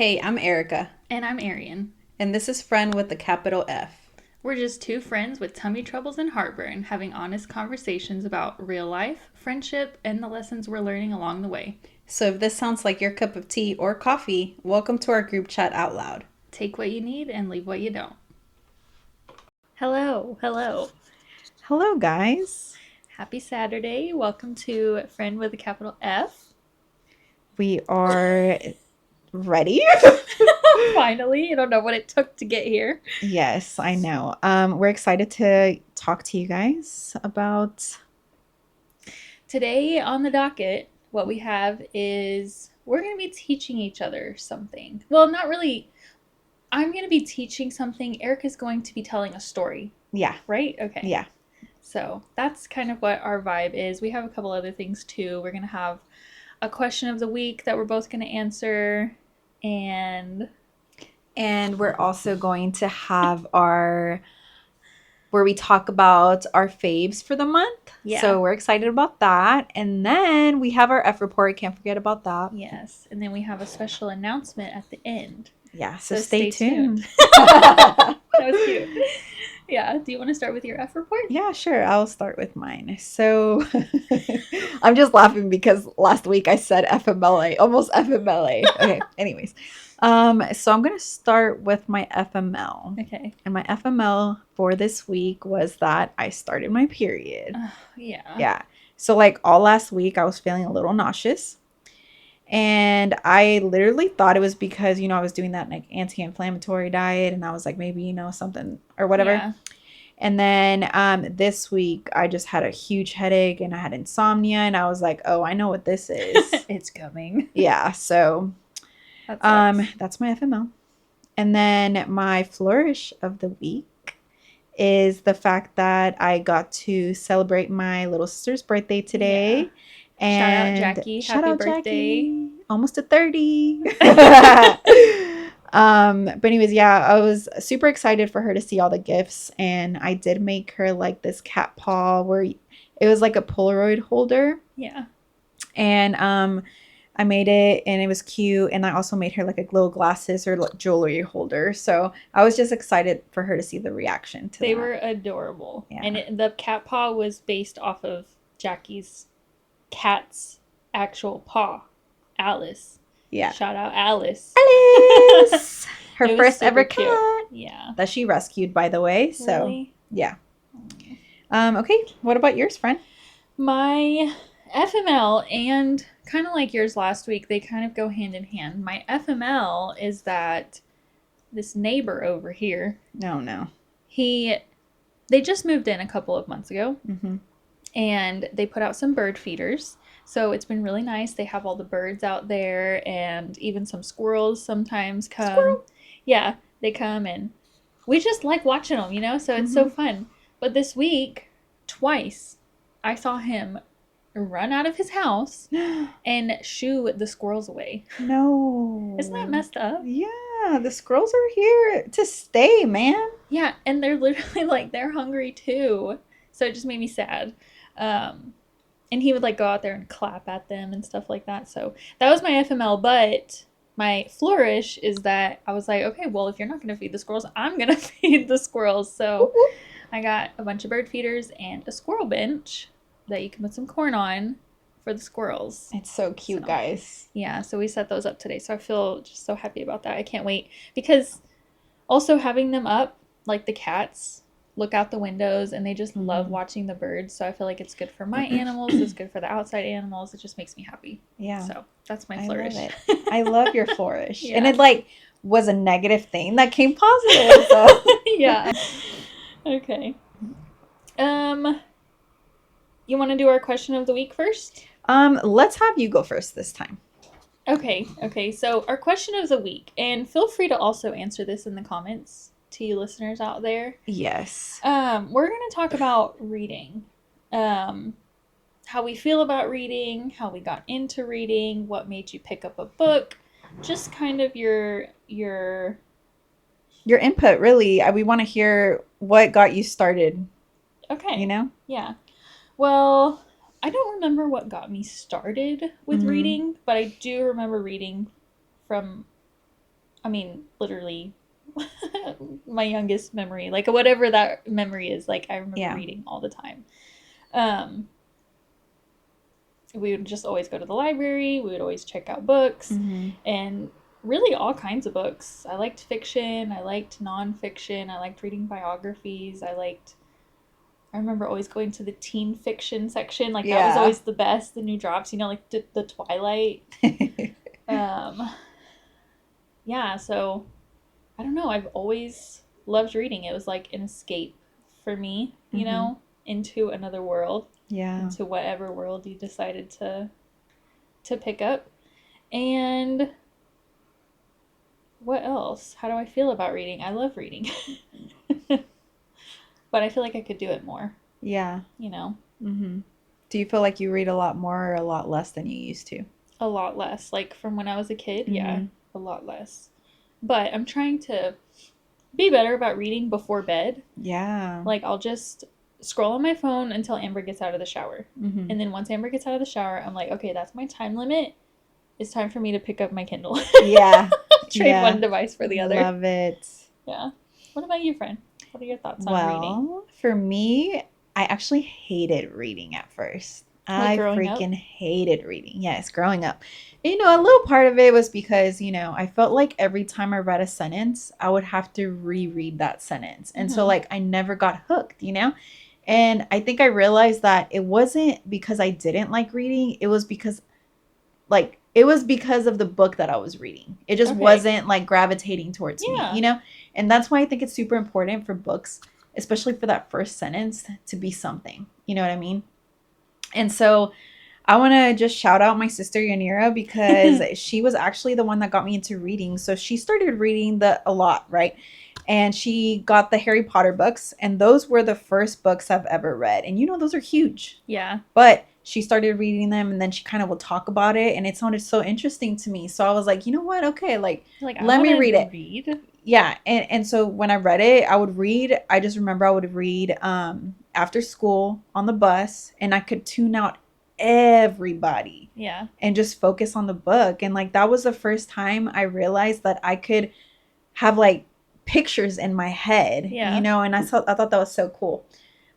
Hey, I'm Erica, And I'm Arian. and this is Friend with the capital F. We're just two friends with tummy troubles and heartburn having honest conversations about real life, friendship, and the lessons we're learning along the way. So if this sounds like your cup of tea or coffee, welcome to our group chat out loud. Take what you need and leave what you don't. Hello, hello. Hello, guys. Happy Saturday. Welcome to Friend with a capital F. We are ready. Finally, I don't know what it took to get here. Yes, I know. We're excited to talk to you guys about. Today on the docket, what we have is we're going to be teaching each other something. Well, not really. I'm going to be teaching something. Erica's going to be telling a story. Yeah. Right? Okay. Yeah. So that's kind of what our vibe is. We have a couple other things too. We're going to have a question of the week that we're both going to answer. And we're also going to have where we talk about our faves for the month. Yeah. So we're excited about that. And then we have our F report. Can't forget about that. Yes. And then we have a special announcement at the end. Yeah. So stay tuned. That was cute. Yeah. Do you want to start with your F report? Yeah, sure. I'll start with mine. So I'm just laughing because last week I said FMLA, almost FMLA. Okay. Anyways. So I'm going to start with my FML. Okay. And my FML for this week was that I started my period. Yeah. Yeah. So like all last week I was feeling a little nauseous. And I literally thought it was because, I was doing that like anti-inflammatory diet and I was like maybe, something or whatever. Yeah. And then this week I just had a huge headache and I had insomnia and I was like, "Oh, I know what this is." It's coming. Yeah, so that's my FML. And then my flourish of the week is the fact that I got to celebrate my little sister's birthday today. Yeah. And shout out Jackie. Happy birthday. Jackie. Almost at 30. But anyways, yeah, I was super excited for her to see all the gifts. And I did make her like this cat paw where it was like a Polaroid holder. Yeah. And I made it and it was cute. And I also made her like a little glasses or jewelry holder. So I was just excited for her to see the reaction to They that. were adorable. Yeah. And the cat paw was based off of Jackie's cat's actual paw, Alice. Yeah. Shout out Alice. Alice! Her It was first super ever cute. cat. Yeah. That she rescued, by the way. So, Really? yeah. Okay. What about yours, friend? My FML and kind of like yours last week, they kind of go hand in hand. My FML is that this neighbor over here, No. they just moved in a couple of months ago. Mm-hmm. And they put out some bird feeders. So it's been really nice. They have all the birds out there and even some squirrels sometimes come. Squirrel. Yeah, they come and we just like watching them, so it's so fun. But this week, twice, I saw him run out of his house and shoo the squirrels away. No. Isn't that messed up? Yeah, the squirrels are here to stay, man. Yeah, and they're literally like, they're hungry too. So it just made me sad. And he would like go out there and clap at them and stuff like that. So that was my FML. But my flourish is that I was like, okay, well, if you're not going to feed the squirrels, I'm going to feed the squirrels. So I got a bunch of bird feeders and a squirrel bench that you can put some corn on for the squirrels. It's so cute, guys. Yeah, so we set those up today. So I feel just so happy about that. I can't wait. Because also having them up, like the cats look out the windows and they just love watching the birds. So I feel like it's good for my animals. It's good for the outside animals. It just makes me happy. Yeah. So that's my flourish. I love it. I love your flourish. Yeah. And it like was a negative thing that came positive. So. Yeah. Okay. You want to do our question of the week first? Let's have you go first this time. Okay. So our question of the week, and feel free to also answer this in the comments to you listeners out there. Yes. We're going to talk about reading. How we feel about reading, how we got into reading, what made you pick up a book, just kind of your input, really. We want to hear what got you started. Okay. Yeah. Well, I don't remember what got me started with reading, but I do remember reading from I mean, literally my youngest memory, like whatever that memory is, like I remember reading all the time. We would just always go to the library. We would always check out books, and really all kinds of books. I liked fiction. I liked nonfiction. I liked reading biographies. I remember always going to the teen fiction section. Like that was always the best. The new drops, like the Twilight. Yeah. So I don't know. I've always loved reading. It was like an escape for me, you know, into another world. Yeah. Into whatever world you decided to pick up. And what else? How do I feel about reading? I love reading. But I feel like I could do it more. Yeah. Mm-hmm. Do you feel like you read a lot more or a lot less than you used to? A lot less. Like from when I was a kid, yeah, a lot less. But I'm trying to be better about reading before bed. Yeah. Like I'll just scroll on my phone until Amber gets out of the shower. And then once Amber gets out of the shower, I'm like, okay, that's my time limit. It's time for me to pick up my Kindle. Yeah. Trade one device for the other. Love it. Yeah. What about you, friend? What are your thoughts on reading? Well, for me, I actually hated reading at first. I freaking hated reading. Yes, growing up. A little part of it was because, I felt like every time I read a sentence, I would have to reread that sentence. And so, like, I never got hooked, And I think I realized that it wasn't because I didn't like reading. It was because, of the book that I was reading. It just wasn't, like, gravitating towards me, And that's why I think it's super important for books, especially for that first sentence, to be something. You know what I mean? And so I want to just shout out my sister Yanira because she was actually the one that got me into reading. So she started reading a lot, right? And she got the Harry Potter books, and those were the first books I've ever read. And those are huge. Yeah. But she started reading them, and then she kind of would talk about it, and it sounded so interesting to me. So I was like, you know what? Okay, let me read it. Yeah. And so when I read it, I just remember I would read after school on the bus, and I could tune out everybody. Yeah. And just focus on the book. And that was the first time I realized that I could have pictures in my head, and I thought that was so cool.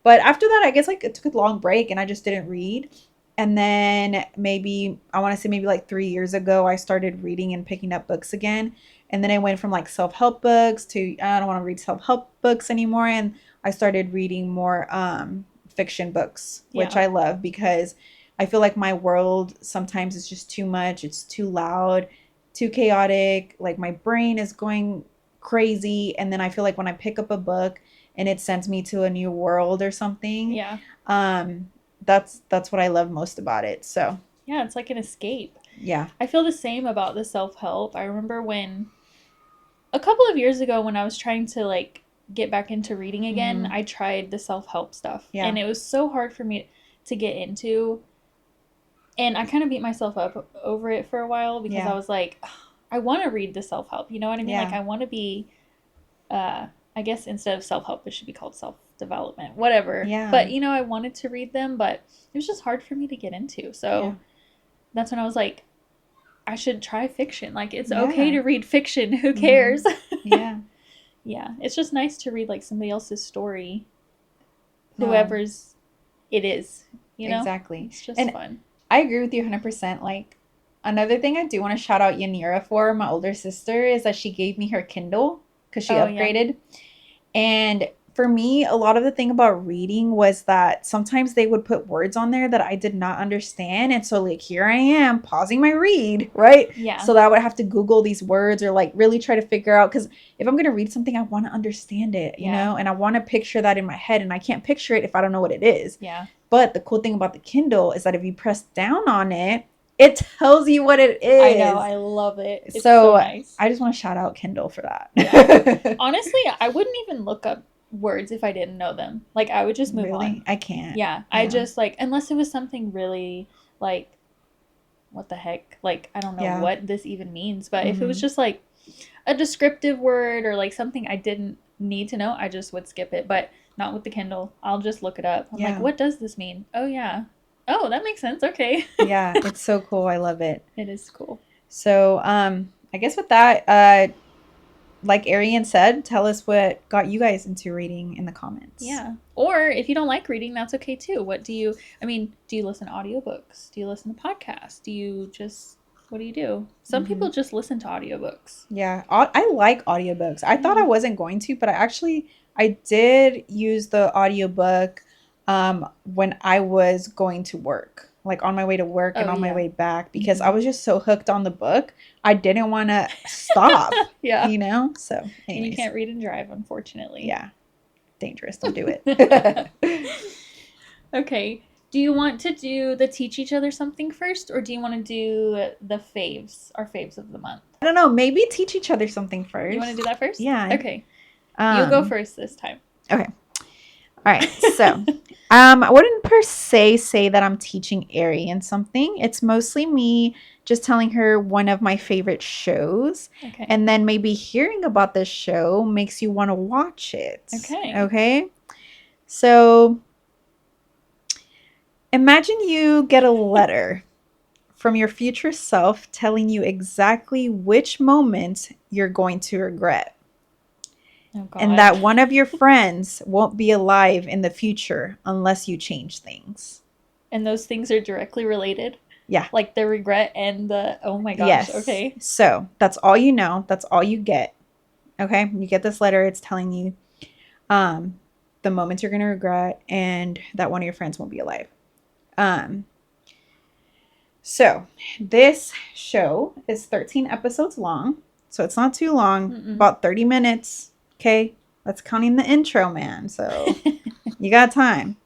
But after that, I guess it took a long break and I just didn't read. And then I want to say 3 years ago, I started reading and picking up books again. And then I went from self-help books to I don't want to read self-help books anymore. And I started reading more fiction books, which I love because I feel like my world sometimes is just too much. It's too loud, too chaotic. My brain is going crazy. And then I feel like when I pick up a book and it sends me to a new world or something, that's what I love most about it. So yeah, it's like an escape. Yeah. I feel the same about the self-help. I remember when a couple of years ago when I was trying to get back into reading again, I tried the self-help stuff. Yeah. And it was so hard for me to get into. And I kind of beat myself up over it for a while because I was like, I want to read the self-help. You know what I mean? Yeah. I want to be, I guess instead of self-help, it should be called self-development, whatever. Yeah. But, I wanted to read them, but it was just hard for me to get into. So that's when I was like, I should try fiction. It's okay to read fiction. Who cares? Yeah. Yeah. It's just nice to read somebody else's story, whoever's it is, Exactly. It's just fun. I agree with you 100%. Another thing I do want to shout out Yanira for, my older sister, is that she gave me her Kindle because she upgraded. Yeah. And for me, a lot of the thing about reading was that sometimes they would put words on there that I did not understand. And so here I am pausing my read, right? Yeah. So that I would have to Google these words or really try to figure out, because if I'm going to read something, I want to understand it, you know, and I want to picture that in my head, and I can't picture it if I don't know what it is. Yeah. But the cool thing about the Kindle is that if you press down on it, it tells you what it is. I know. I love it. It's so nice. I just want to shout out Kindle for that. Yeah. Honestly, I wouldn't even look up words if I didn't know them. I would just move on. I can't. Yeah. I just unless it was something really what the heck? I don't know what this even means. But if it was just a descriptive word or something I didn't need to know, I just would skip it. But not with the Kindle. I'll just look it up. I'm like, what does this mean? Oh, yeah. Oh, that makes sense. Okay. Yeah, it's so cool. I love it. It is cool. So, I guess with that, like Arian said, tell us what got you guys into reading in the comments. Yeah. Or if you don't like reading, that's okay too. Do you listen to audiobooks? Do you listen to podcasts? What do you do? Some people just listen to audiobooks. Yeah. I like audiobooks. I thought I wasn't going to, but I did use the audiobook when I was going to work, like on my way to work and on my way back, because I was just so hooked on the book. I didn't want to stop. Yeah. You know? So, anyways. And you can't read and drive, unfortunately. Yeah. Dangerous. Don't do it. Okay. Do you want to do the teach each other something first, or do you want to do the faves, our faves of the month? I don't know. Maybe teach each other something first. You want to do that first? Yeah. Okay. You go first this time. Okay. All right. So, I wouldn't per se say that I'm teaching Arian something. It's mostly me just telling her one of my favorite shows. Okay. And then maybe hearing about this show makes you want to watch it. Okay. Okay. So, imagine you get a letter from your future self telling you exactly which moment you're going to regret. Oh, God. And that one of your friends won't be alive in the future unless you change things. And those things are directly related? Yeah. Like the regret and the, oh my gosh, yes. Okay. So that's all you know. That's all you get. Okay? You get this letter. It's telling you the moments you're going to regret and that one of your friends won't be alive. So this show is 13 episodes long. So it's not too long. About 30 minutes. Okay, that's counting the intro, man. So you got time.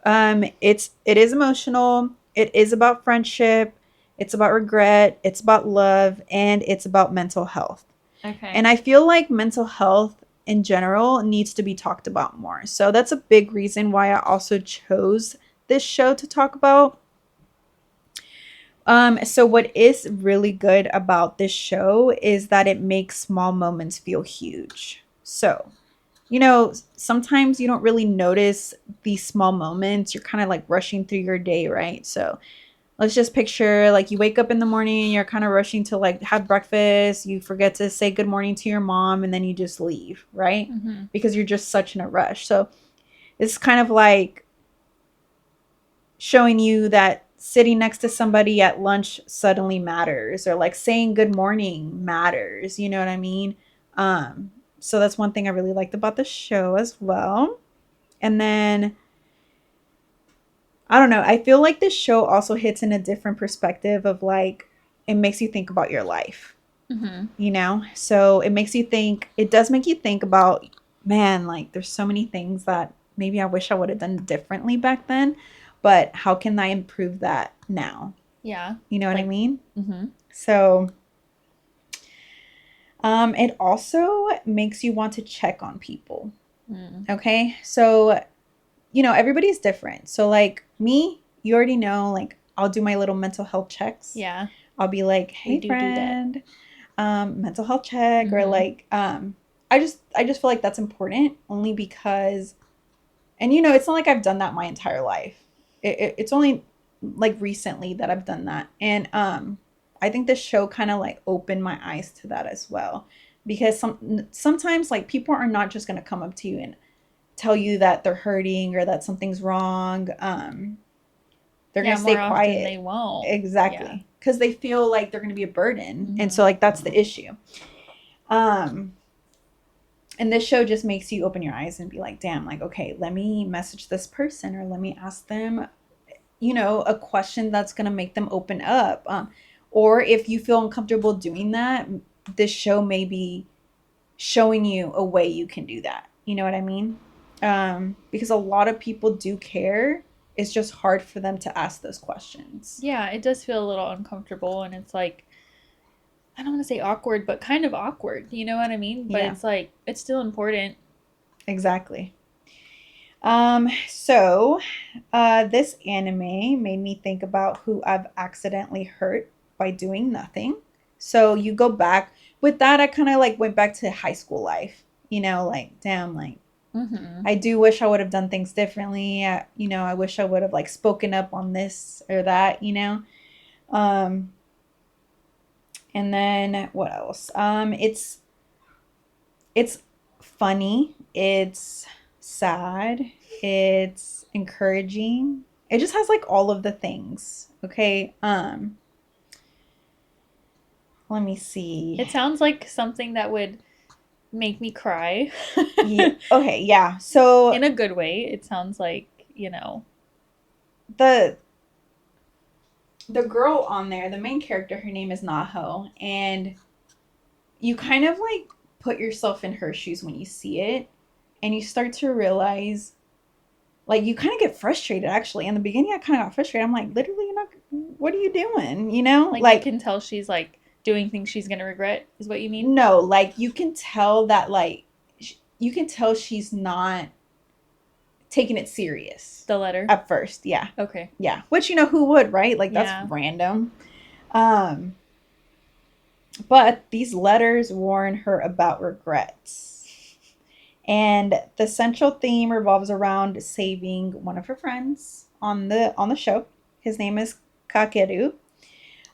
It is emotional. It is about friendship. It's about regret. It's about love, and it's about mental health. Okay. And I feel like mental health in general needs to be talked about more. So that's a big reason why I also chose this show to talk about. So what is really good about this show is that it makes small moments feel huge. So, you know, sometimes you don't really notice these small moments. You're kind of like rushing through your day, right? So let's just picture like you wake up in the morning and you're kind of rushing to like have breakfast. You forget to say good morning to your mom and then you just leave, right? Because you're just such in a rush. So it's kind of like showing you that sitting next to somebody at lunch suddenly matters, or like saying good morning matters. You know what I mean? So that's one thing I really liked about the show as well. And then, I don't know, I feel like this show also hits in a different perspective of like, it makes you think about your life, you know? So it does make you think about, man, like there's so many things that maybe I wish I would have done differently back then, but how can I improve that now? Yeah. You know what I mean? So it also makes you want to check on people. Okay. So, you know, everybody's different. So like me, you already know, like I'll do my little mental health checks. Yeah. I'll be like, hey friend, mental health check, or like, I just feel like that's important only because, and you know, it's not like I've done that my entire life. It's only like recently that I've done that. And, I think this show kind of like opened my eyes to that as well, because sometimes like people are not just going to come up to you and tell you that they're hurting or that something's wrong. They're going to stay quiet. They won't. Exactly. Because they feel like they're going to be a burden. And so like, that's the issue. And this show just makes you open your eyes and be like, damn, like, okay, let me message this person, or let me ask them, you know, a question that's going to make them open up. Or if you feel uncomfortable doing that, this show may be showing you a way you can do that. You know what I mean? Because a lot of people do care. It's just hard for them to ask those questions. Yeah, it does feel a little uncomfortable, and it's like, I don't want to say awkward, but kind of awkward. You know what I mean? But it's like, it's still important. Exactly. So this anime made me think about who I've accidentally hurt by doing nothing. So you go back with that. I kind of like went back to high school life, you know, like, damn, like, I do wish I would have done things differently. You know, I wish I would have like spoken up on this or that, you know? And then what else? it's funny, it's sad, it's encouraging. It just has like all of the things. Okay. Let me see. It sounds like something that would make me cry. Yeah, okay, yeah. So In a good way. It sounds like, you know. the the girl on there, the main character, her name is Naho, and you kind of like put yourself in her shoes when you see it, and you start to realize, like, you kind of get frustrated. Actually, in the beginning, I kind of got frustrated. I'm like, literally, you're not. What are you doing? You know, Like you can tell she's like doing things she's gonna regret, is what you mean? no, like you can tell that, like, you can tell she's not taking it serious The letter. at first. Yeah, Okay. yeah. Which, you know, who would, right? Like, that's Yeah. random. Um, but these letters warn her about regrets. And the central theme revolves around saving one of her friends on the show. His name is Kakeru.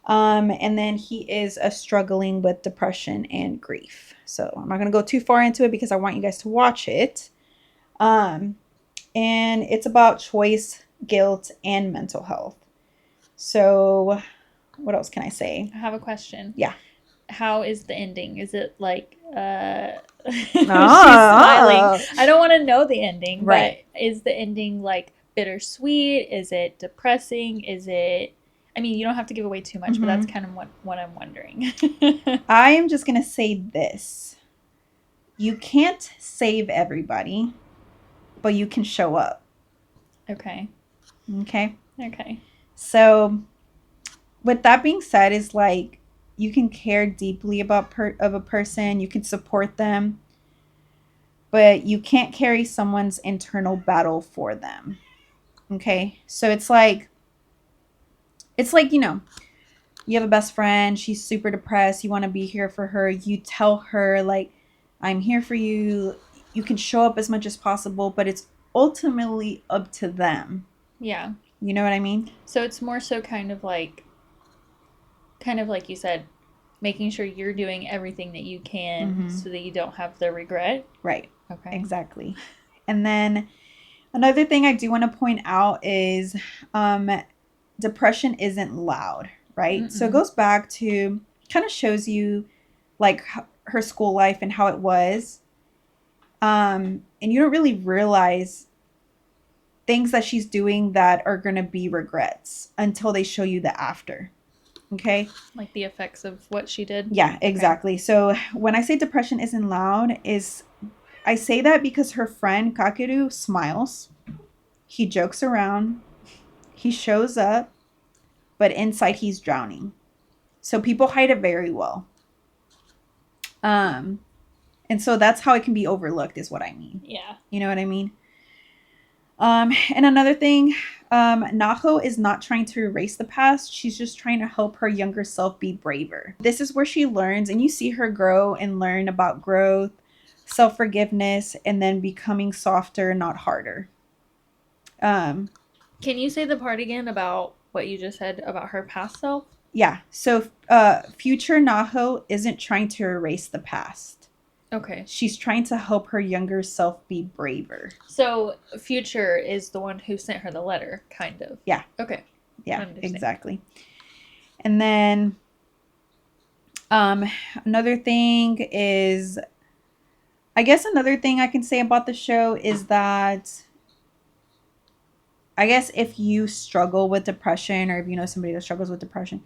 And then he is struggling with depression and grief. So I'm not going to go too far into it because I want you guys to watch it. And it's about choice, guilt, and mental health. So what else can I say? I have a question. Yeah. How is the ending? Is it like she's Oh. smiling? I don't want to know the ending, Right. but is the ending like bittersweet? Is it depressing? Is it, I mean, you don't have to give away too much, but that's kind of what I'm wondering. I am just going to say this. You can't save everybody, but you can show up. Okay. Okay? Okay. So with that being said, is like, you can care deeply about of a person, you can support them, but you can't carry someone's internal battle for them. Okay? So it's like, you know, you have a best friend, she's super depressed, you want to be here for her, you tell her, like, I'm here for you, you can show up as much as possible, but it's ultimately up to them. Yeah. You know what I mean? So it's more so kind of like you said, making sure you're doing everything that you can so that you don't have the regret. Right. Okay. Exactly. And then another thing I do want to point out is depression isn't loud, right? Mm-mm. So it goes back to, kind of shows you like her school life and how it was. And you don't really realize things that she's doing that are going to be regrets until they show you the after. Okay? Like the effects of what she did. Yeah, exactly. Okay. So when I say depression isn't loud, I say that because her friend Kakeru smiles. He jokes around. He shows up, but inside he's drowning. So people hide it very well. And so that's how it can be overlooked, is what I mean. Yeah. You know what I mean? And another thing, Naho is not trying to erase the past. She's just trying to help her younger self be braver. This is where she learns, and you see her grow and learn about growth, self-forgiveness, and then becoming softer, not harder. Can you say the part again about what you just said about her past self? Yeah. So future Naho isn't trying to erase the past. Okay. She's trying to help her younger self be braver. So future is the one who sent her the letter, kind of. Yeah. Okay. Yeah, exactly. And then another thing is, I guess another thing I can say about the show is that, I guess if you struggle with depression, or if you know somebody that struggles with depression,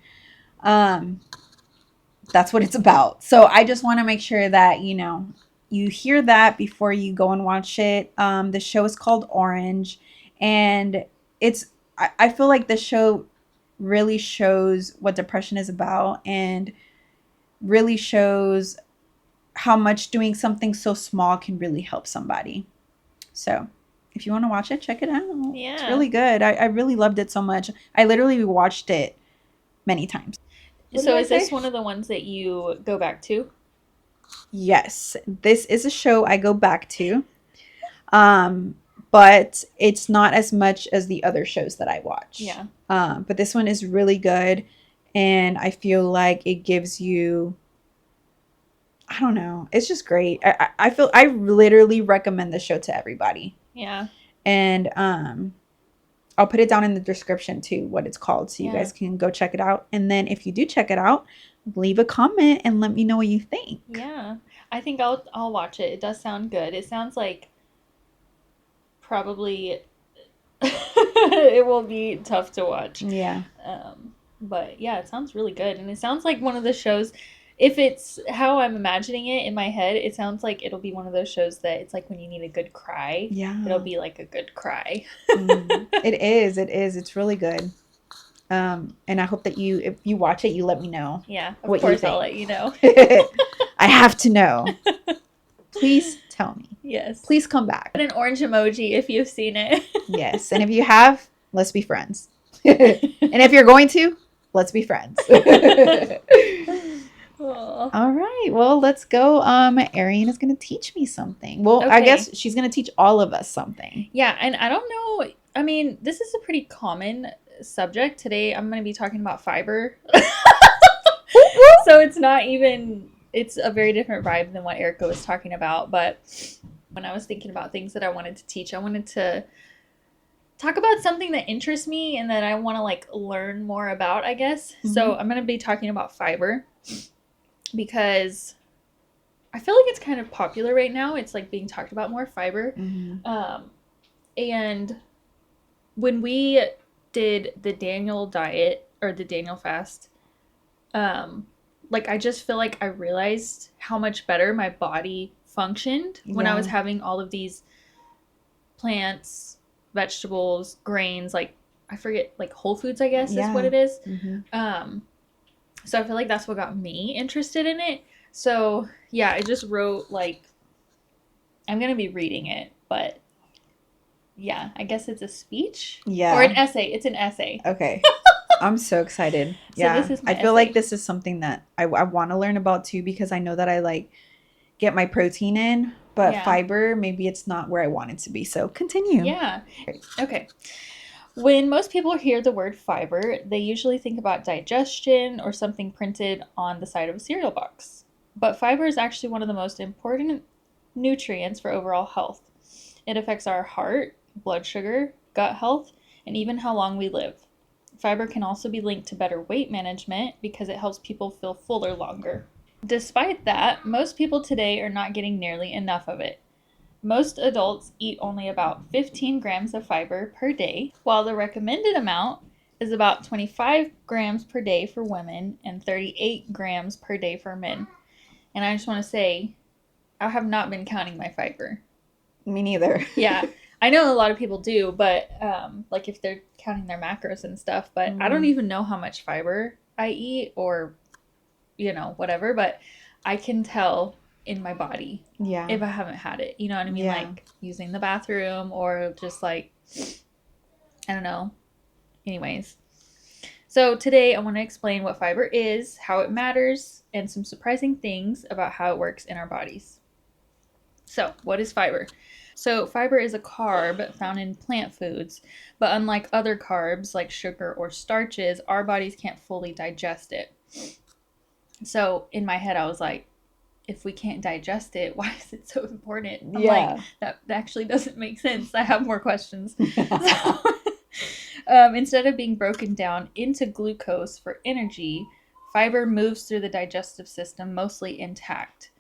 that's what it's about. So I just want to make sure that, you know, you hear that before you go and watch it. The show is called Orange, and I feel like the show really shows what depression is about, and really shows how much doing something so small can really help somebody. So if you want to watch it, check it out. Yeah. It's really good. I really loved it so much. I literally watched it many times. So is this one of the ones that you go back to? Yes, this is a show I go back to. But it's not as much as the other shows that I watch. Yeah. But this one is really good, and I feel like it gives you, I don't know. It's just great. I feel I literally recommend this show to everybody. Yeah. And I'll put it down in the description too, what it's called, so you Yeah. guys can go check it out. And then if you do check it out, leave a comment and let me know what you think. Yeah. I think I'll watch it. It does sound good. It sounds like probably it will be tough to watch. Yeah. But yeah, it sounds really good. And it sounds like one of the shows, if it's how I'm imagining it in my head, it sounds like it'll be one of those shows that it's like when you need a good cry. Yeah. It'll be like a good cry. It is. It's really good. And I hope that if you watch it, you let me know. Yeah, of what course you I'll think. let you know. I have to know. Please tell me. Yes. Please come back. Put an orange emoji if you've seen it. Yes. And if you have, let's be friends. And if you're going to, let's be friends. All right. Well, let's go. Arian is going to teach me something. Well, I Okay. guess she's going to teach all of us something. Yeah, and I don't know. I mean, this is a pretty common subject. Today I'm going to be talking about fiber. So it's not even, it's a very different vibe than what Erica was talking about. But when I was thinking about things that I wanted to teach, I wanted to talk about something that interests me and that I want to like learn more about, I guess. Mm-hmm. So I'm going to be talking about fiber because I feel like it's kind of popular right now. It's like being talked about more, fiber. Mm-hmm. And when we did the Daniel diet or the Daniel fast, like I just feel like I realized how much better my body functioned when I was having all of these plants, vegetables, grains, like I forget, like whole foods, I guess is what it is. Mm-hmm. So I feel like that's what got me interested in it. So yeah, I just wrote like, I'm going to be reading it, but yeah, I guess it's a speech. Yeah. Or an essay. It's an essay. Okay. I'm so excited. So Yeah. this is my I feel essay. like this is something that I want to learn about too, because I know that I like get my protein in, but Yeah. fiber, maybe it's not where I want it to be. So continue. Yeah. Okay. When most people hear the word fiber, they usually think about digestion or something printed on the side of a cereal box. But fiber is actually one of the most important nutrients for overall health. It affects our heart, blood sugar, gut health, and even how long we live. Fiber can also be linked to better weight management because it helps people feel fuller longer. Despite that, most people today are not getting nearly enough of it. Most adults eat only about 15 grams of fiber per day, while the recommended amount is about 25 grams per day for women and 38 grams per day for men. And I just want to say, I have not been counting my fiber. Me neither. Yeah. I know a lot of people do, but like if they're counting their macros and stuff, but I don't even know how much fiber I eat or, you know, whatever, but I can tell in my body if I haven't had it. You know what I mean? Like using the bathroom or just like, I don't know. Anyways. So today I want to explain what fiber is, how it matters, and some surprising things about how it works in our bodies. So, what is fiber? So, fiber is a carb found in plant foods, but unlike other carbs like sugar or starches, our bodies can't fully digest it. So, in my head, I was like, if we can't digest it, why is it so important? I'm like, that actually doesn't make sense. I have more questions. So, instead of being broken down into glucose for energy, fiber moves through the digestive system mostly intact.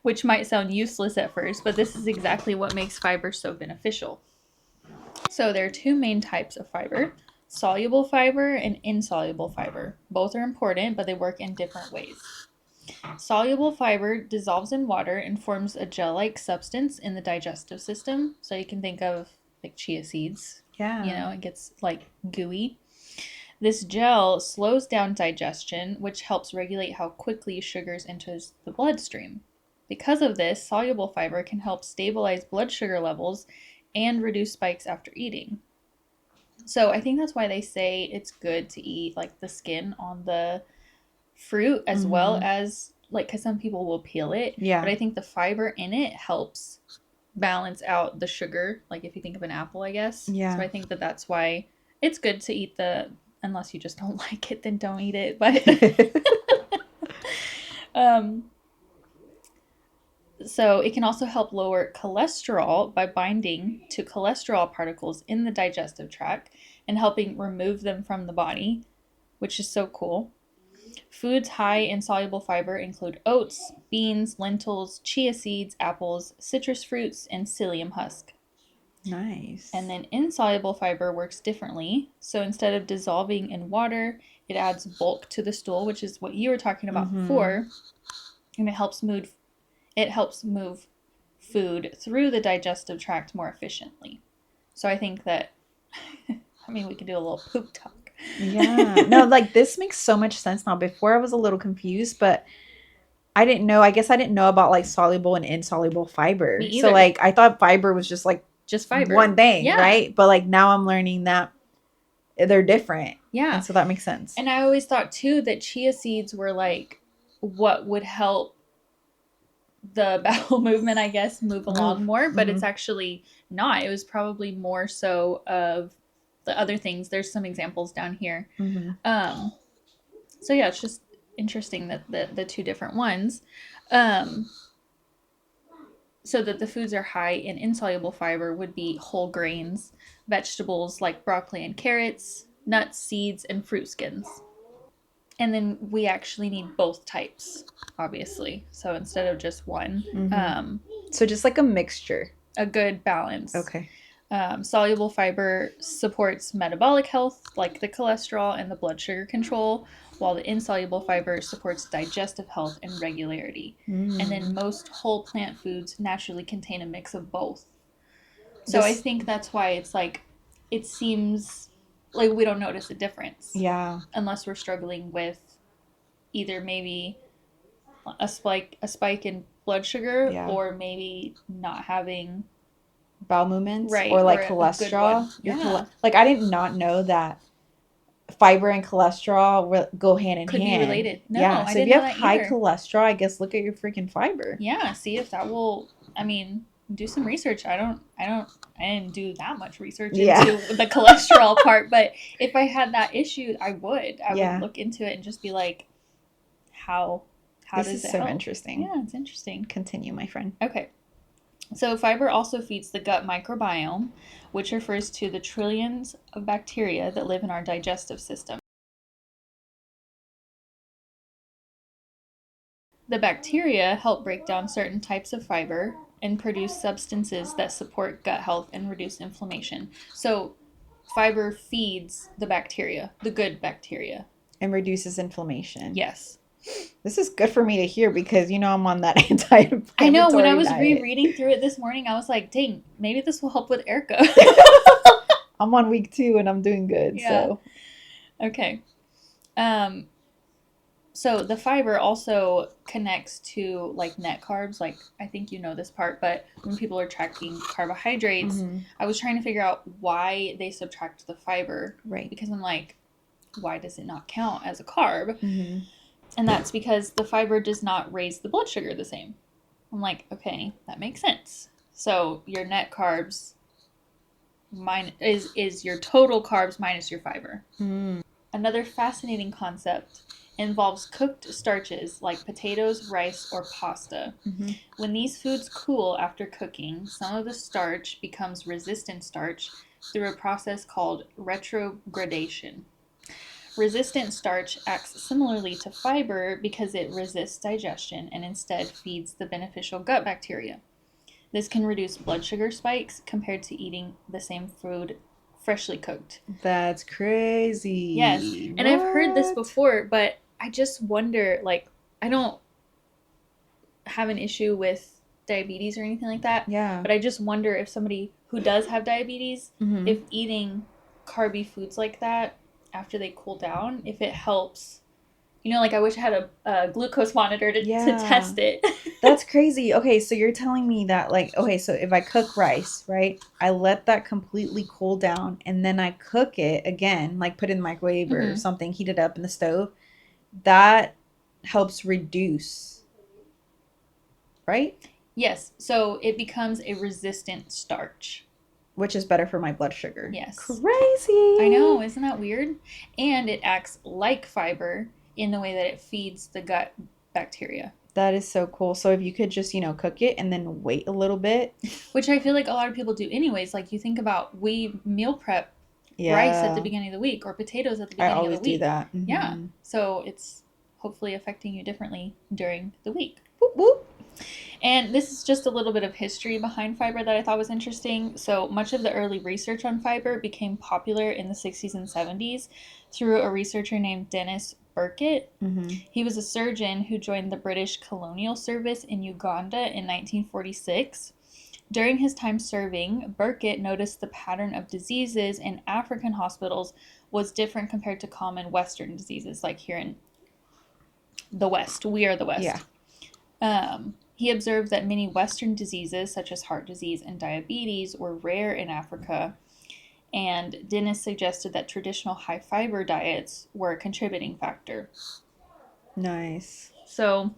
Which might sound useless at first, but this is exactly what makes fiber so beneficial. So there are two main types of fiber, soluble fiber and insoluble fiber. Both are important, but they work in different ways. Soluble fiber dissolves in water and forms a gel-like substance in the digestive system. So you can think of like chia seeds. Yeah. You know, it gets like gooey. This gel slows down digestion, which helps regulate how quickly sugars enter the bloodstream. Because of this, soluble fiber can help stabilize blood sugar levels and reduce spikes after eating. So I think that's why they say it's good to eat like the skin on the fruit as well as like, because some people will peel it. Yeah. But I think the fiber in it helps balance out the sugar. Like if you think of an apple, I guess. Yeah. So I think that's why it's good to eat unless you just don't like it, then don't eat it. But So it can also help lower cholesterol by binding to cholesterol particles in the digestive tract and helping remove them from the body, which is so cool. Foods high in soluble fiber include oats, beans, lentils, chia seeds, apples, citrus fruits, and psyllium husk. Nice. And then insoluble fiber works differently. So instead of dissolving in water, it adds bulk to the stool, which is what you were talking about before, and it helps move food through the digestive tract more efficiently. So I think that, I mean, we could do a little poop talk. Yeah. No, like this makes so much sense now. Before I was a little confused, but I didn't know. I guess I didn't know about like soluble and insoluble fiber. Me So either. like I thought fiber was just like Just fiber. one thing, Yeah. right? But like now I'm learning that they're different. Yeah. And so that makes sense. And I always thought too that chia seeds were like what would help the bowel movement, I guess, move along more, but it's actually not. It was probably more so of the other things. There's some examples down here. So yeah, it's just interesting that the two different ones. So that the foods are high in insoluble fiber would be whole grains, vegetables like broccoli and carrots, nuts, seeds, and fruit skins. And then we actually need both types, obviously. So instead of just one. So just like a mixture. A good balance. Okay. Soluble fiber supports metabolic health, like the cholesterol and the blood sugar control, while the insoluble fiber supports digestive health and regularity. And then most whole plant foods naturally contain a mix of both. So I think that's why it's like, it seems like we don't notice a difference. Yeah. Unless we're struggling with either maybe a spike in blood sugar, or maybe not having bowel movements, right, or like or cholesterol. Yeah. Like I did not know that fiber and cholesterol go hand in hand. Could be related. No, yeah. I So didn't if you know have that high either. cholesterol, I guess look at your freaking fiber. Yeah. See if that will. I mean, do some research. I didn't do that much research into the cholesterol part, but if I had that issue, I would look into it and just be like, how this does is it so help? interesting. Yeah, it's interesting. Continue, my friend. Okay. So fiber also feeds the gut microbiome, which refers to the trillions of bacteria that live in our digestive system. The bacteria help break down certain types of fiber and produce substances that support gut health and reduce inflammation. So fiber feeds the bacteria, the good bacteria. And reduces inflammation. Yes. This is good for me to hear because, you know, I'm on that anti-inflammatory I know, when I was diet. rereading through it this morning, I was like, dang, maybe this will help with Erica. I'm on week 2 and I'm doing good. Yeah. So. Okay. So the fiber also connects to like net carbs. Like, I think you know this part, but when people are tracking carbohydrates, I was trying to figure out why they subtract the fiber. Right. Because I'm like, why does it not count as a carb? And that's because the fiber does not raise the blood sugar the same. I'm like, okay, that makes sense. So your net carbs is your total carbs minus your fiber. Another fascinating concept involves cooked starches like potatoes, rice, or pasta. When these foods cool after cooking, some of the starch becomes resistant starch through a process called retrogradation. Resistant starch acts similarly to fiber because it resists digestion and instead feeds the beneficial gut bacteria. This can reduce blood sugar spikes compared to eating the same food freshly cooked. That's crazy. Yes. And I've heard this before, but I just wonder, like, I don't have an issue with diabetes or anything like that. Yeah. But I just wonder if somebody who does have diabetes, if eating carby foods like that after they cool down, if it helps. You know, like I wish I had a glucose monitor to test it. That's crazy. Okay, so you're telling me that, like, okay, so if I cook rice, right, I let that completely cool down and then I cook it again, like put it in the microwave or something, heat it up in the stove, that helps reduce, right? Yes, so it becomes a resistant starch. Which is better for my blood sugar. Yes. Crazy. I know, isn't that weird? And it acts like fiber in the way that it feeds the gut bacteria. That is so cool. So if you could just, cook it and then wait a little bit. Which I feel like a lot of people do anyways. Like you think about, we meal prep rice at the Yeah. beginning of the week or potatoes at the I beginning of the always do week. that. Yeah. Mm-hmm. So it's hopefully affecting you differently during the week. Whoop, whoop. And this is just a little bit of history behind fiber that I thought was interesting. So much of the early research on fiber became popular in the 60s and 70s through a researcher named Dennis Burkitt. Mm-hmm. He was a surgeon who joined the British Colonial Service in Uganda in 1946. During his time serving, Burkitt noticed the pattern of diseases in African hospitals was different compared to common Western diseases, like here in the West. We are the West. Yeah. He observed that many Western diseases, such as heart disease and diabetes, were rare in Africa, and Dennis suggested that traditional high fiber diets were a contributing factor. Nice. So,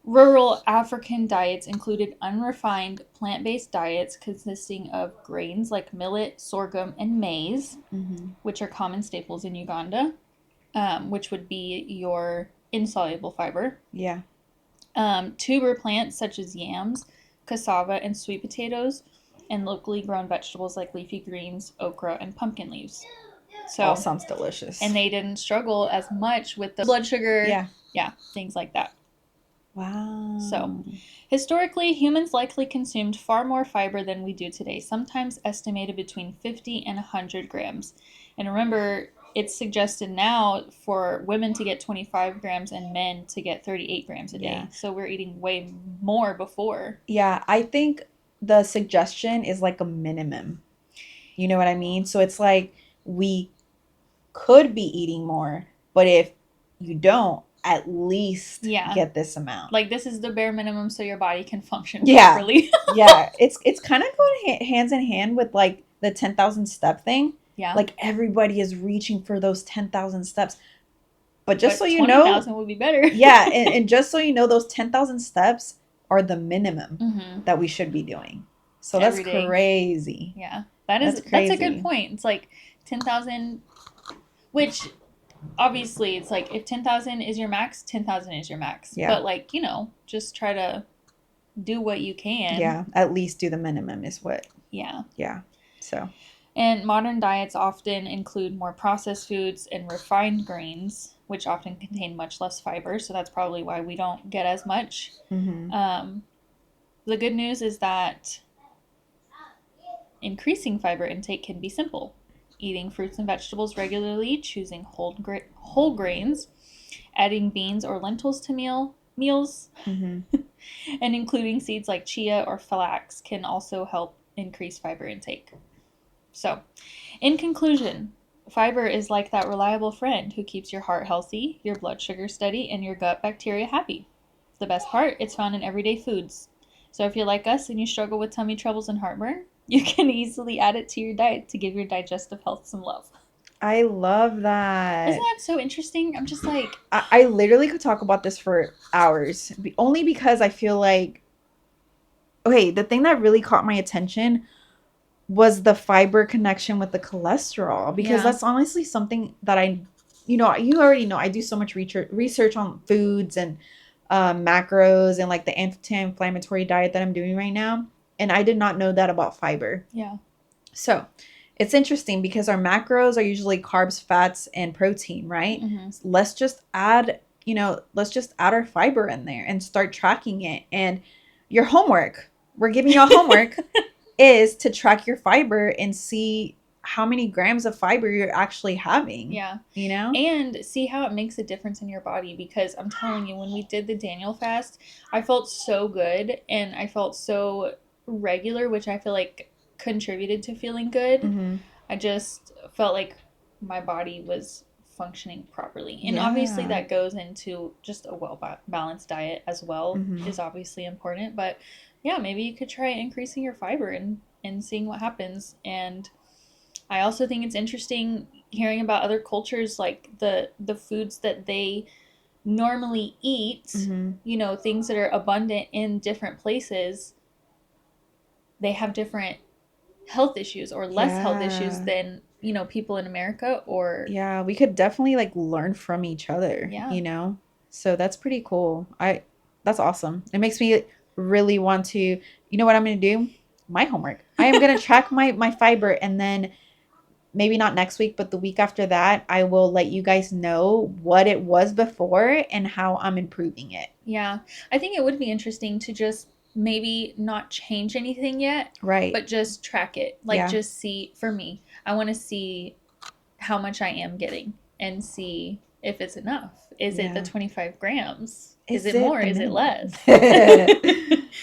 rural African diets included unrefined plant-based diets consisting of grains like millet, sorghum, and maize, Mm-hmm. which are common staples in Uganda, which would be your insoluble fiber. Yeah. Tuber plants such as yams, cassava, and sweet potatoes, and locally grown vegetables like leafy greens, okra, and pumpkin leaves. So, all sounds delicious. And they didn't struggle as much with the blood sugar. Yeah, things like that. Wow. So, historically, humans likely consumed far more fiber than we do today, sometimes estimated between 50 and 100 grams. And remember, it's suggested now for women to get 25 grams and men to get 38 grams a day. Yeah. So we're eating way more before. Yeah, I think the suggestion is like a minimum. You know what I mean? So it's like we could be eating more, but if you don't, at least get this amount. Like this is the bare minimum so your body can function Yeah. properly. Yeah, it's kind of going hands in hand with like the 10,000 step thing. Yeah. Like everybody is reaching for those 10,000 steps. But just so you 20,000 would be better. Yeah, and just so you know, those 10,000 steps are the minimum Mm-hmm. that we should be doing. So that's crazy. Yeah. That's a good point. It's like 10,000, which obviously it's like if 10,000 is your max, 10,000 is your max. Yeah. But like, just try to do what you can. Yeah, at least do the minimum is what. Yeah. Yeah. So. And modern diets often include more processed foods and refined grains, which often contain much less fiber. So that's probably why we don't get as much. Mm-hmm. The good news is that increasing fiber intake can be simple. Eating fruits and vegetables regularly, choosing whole grains, adding beans or lentils to meals, Mm-hmm. and including seeds like chia or flax can also help increase fiber intake. So, in conclusion, fiber is like that reliable friend who keeps your heart healthy, your blood sugar steady, and your gut bacteria happy. The best part, it's found in everyday foods. So if you're like us and you struggle with tummy troubles and heartburn, you can easily add it to your diet to give your digestive health some love. I love that. Isn't that so interesting? I'm just like... I literally could talk about this for hours. Only because I feel like... Okay, the thing that really caught my attention was the fiber connection with the cholesterol. Because that's honestly something that you already know. I do so much research on foods and macros and like the anti-inflammatory diet that I'm doing right now. And I did not know that about fiber. Yeah. So it's interesting because our macros are usually carbs, fats, and protein, right? Mm-hmm. Let's just add our fiber in there and start tracking it. And your homework, we're giving you a homework, is to track your fiber and see how many grams of fiber you're actually having. Yeah. And see how it makes a difference in your body, because I'm telling you, when we did the Daniel fast, I felt so good and I felt so regular, which I feel like contributed to feeling good. Mm-hmm. I just felt like my body was functioning properly. And obviously that goes into just a well-balanced diet as well, is obviously important. But yeah, maybe you could try increasing your fiber and seeing what happens. And I also think it's interesting hearing about other cultures, like the foods that they normally eat, things that are abundant in different places. They have different health issues or less health issues than, people in America or... Yeah, we could definitely like learn from each other, So that's pretty cool. That's awesome. It makes me really want to, you know what I'm going to do? My homework. I am going to track my fiber, and then maybe not next week, but the week after that, I will let you guys know what it was before and how I'm improving it. Yeah. I think it would be interesting to just maybe not change anything yet, Right. but just track it. Like, just see, for me, I want to see how much I am getting and see if it's enough. Is it the 25 grams? Is it more? Is it less?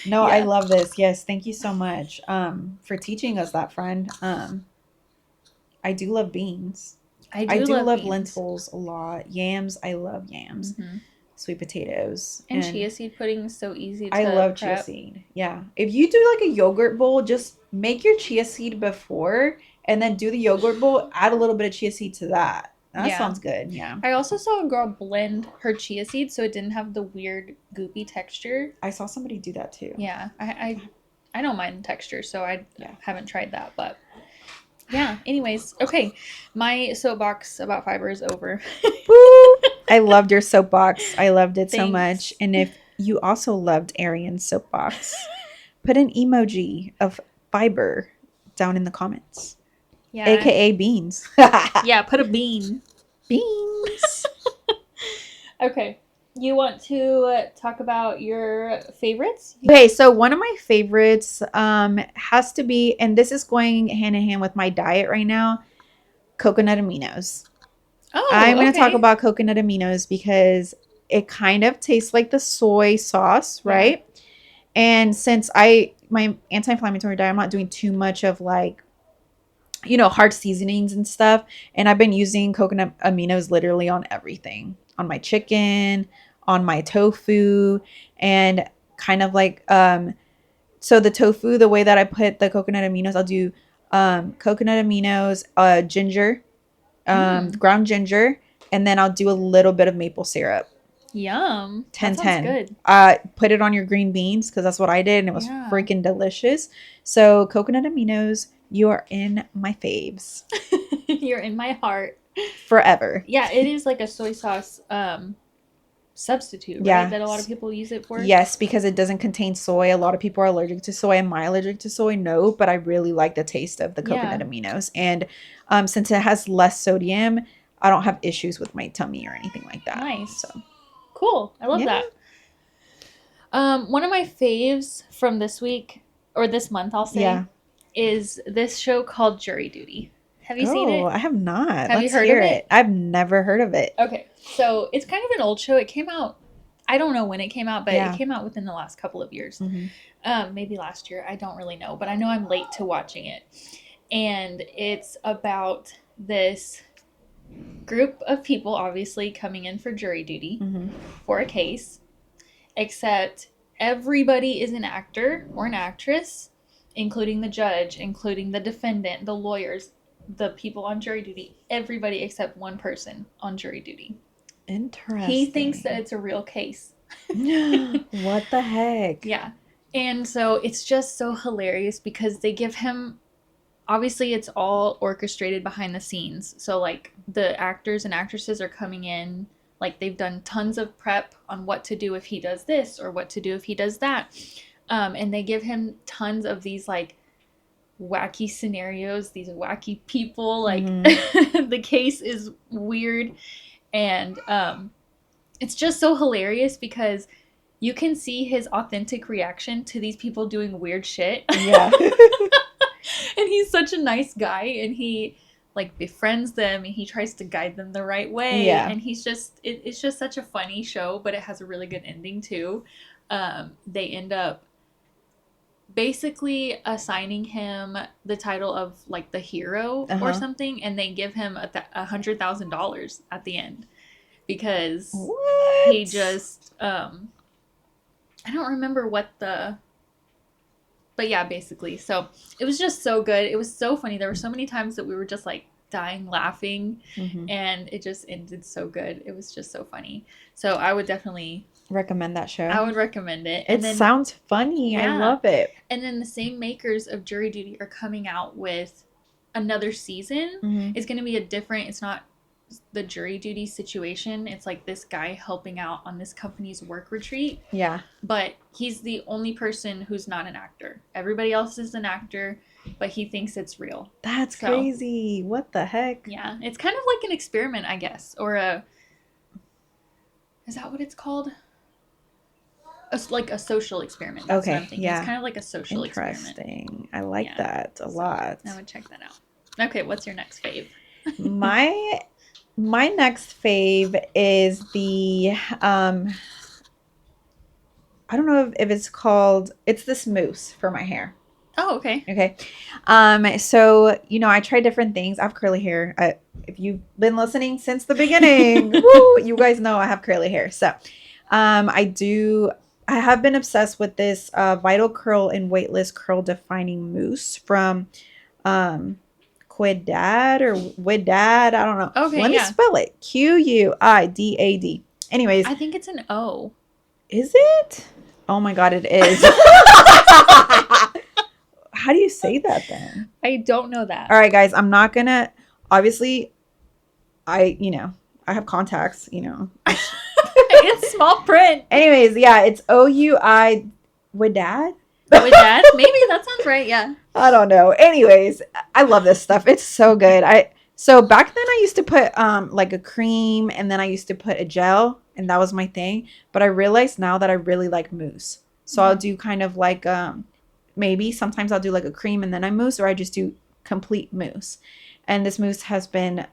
No, I love this. Yes, thank you so much for teaching us that, friend. I do love beans. I do love beans. Lentils a lot. Yams, I love yams. Mm-hmm. Sweet potatoes. And chia seed pudding is so easy to I love chia seed. Yeah. If you do like a yogurt bowl, just make your chia seed before and then do the yogurt bowl, add a little bit of chia seed to that. That sounds good. Yeah. I also saw a girl blend her chia seeds so it didn't have the weird goopy texture. I saw somebody do that too. Yeah. I don't mind the texture, so I haven't tried that, but yeah. Anyways, okay. My soapbox about fiber is over. Woo! I loved your soapbox. I loved it so much. And if you also loved ARYAN'S soapbox, put an emoji of fiber down in the comments. Yeah. AKA beans. Yeah, put a bean. Beans. Okay. You want to talk about your favorites? Okay, so one of my favorites has to be, and this is going hand in hand with my diet right now, coconut aminos. Oh, I'm going to talk about coconut aminos because it kind of tastes like the soy sauce, right? Yeah. And since my anti-inflammatory diet, I'm not doing too much of like, you know, hard seasonings and stuff. And I've been using coconut aminos literally on everything, on my chicken, on my tofu, and kind of like, so the tofu, the way that I put the coconut aminos, I'll do coconut aminos, ginger, ground ginger, and then I'll do a little bit of maple syrup. Yum. 10-10. That sounds good. Put it on your green beans because that's what I did, and it was freaking delicious. So coconut aminos, you are in my faves. You're in my heart. Forever. Yeah, it is like a soy sauce substitute, right? That a lot of people use it for. Yes, because it doesn't contain soy. A lot of people are allergic to soy. Am I allergic to soy? No, but I really like the taste of the coconut aminos. And since it has less sodium, I don't have issues with my tummy or anything like that. Nice. So cool. I love that. One of my faves from this week, or this month, I'll say, is this show called Jury Duty. Have you seen it? I have not. Have you heard of it? I've never heard of it. Okay. So it's kind of an old show. It came out, I don't know when it came out, but it came out within the last couple of years. Mm-hmm. Maybe last year. I don't really know, but I know I'm late to watching it. And it's about this group of people obviously coming in for jury duty for a case, except everybody is an actor or an actress, including the judge, including the defendant, the lawyers, the people on jury duty, everybody except one person on jury duty. Interesting. He thinks that it's a real case. What the heck? Yeah. And so it's just so hilarious because they give him, obviously it's all orchestrated behind the scenes. So like the actors and actresses are coming in, like they've done tons of prep on what to do if he does this or what to do if he does that. And they give him tons of these like wacky scenarios, these wacky people, like the case is weird. And it's just so hilarious because you can see his authentic reaction to these people doing weird shit. Yeah. And he's such a nice guy, and he like befriends them, and he tries to guide them the right way. Yeah. And he's just, it's just such a funny show, but it has a really good ending too. They end up basically assigning him the title of like the hero or something, and they give him $100,000 at the end because he just I don't remember but yeah, basically. So it was just so good. It was so funny. There were so many times that we were just like dying laughing, and it just ended so good. It was just so funny. So I would definitely recommend that show. I would recommend it. It sounds funny. Yeah. I love it. And then the same makers of Jury Duty are coming out with another season. It's going to be it's not the jury duty situation. It's like this guy helping out on this company's work retreat. Yeah. But he's the only person who's not an actor. Everybody else is an actor, but he thinks it's real. That's crazy. What the heck? Yeah. It's kind of like an experiment, I guess. Or is that what it's called? Like a social experiment. That's what I'm thinking. Yeah. It's kind of like a social experiment. Interesting. I like that a lot. I would check that out. Okay, what's your next fave? My next fave is the I don't know if it's called, it's this mousse for my hair. Oh, okay. Okay. So, you know, I try different things. I have curly hair. If you've been listening since the beginning, woo, you guys know I have curly hair. So, I have been obsessed with this Vital Curl and Weightless Curl Defining Mousse from Oudiad or Oudiad. I don't know. Okay, Let me spell it. Quidad. Anyways. I think it's an O. Is it? Oh my God, it is. How do you say that then? I don't know that. All right, guys, I'm not going to, obviously, I have contacts, It's small print. Anyways, yeah, it's Oudiad. Oudiad? Oudiad? Maybe that sounds right, yeah. I don't know. Anyways, I love this stuff. It's so good. So back then I used to put like a cream, and then I used to put a gel, and that was my thing. But I realized now that I really like mousse. So I'll do kind of like maybe sometimes I'll do like a cream and then I mousse, or I just do complete mousse. And this mousse has been,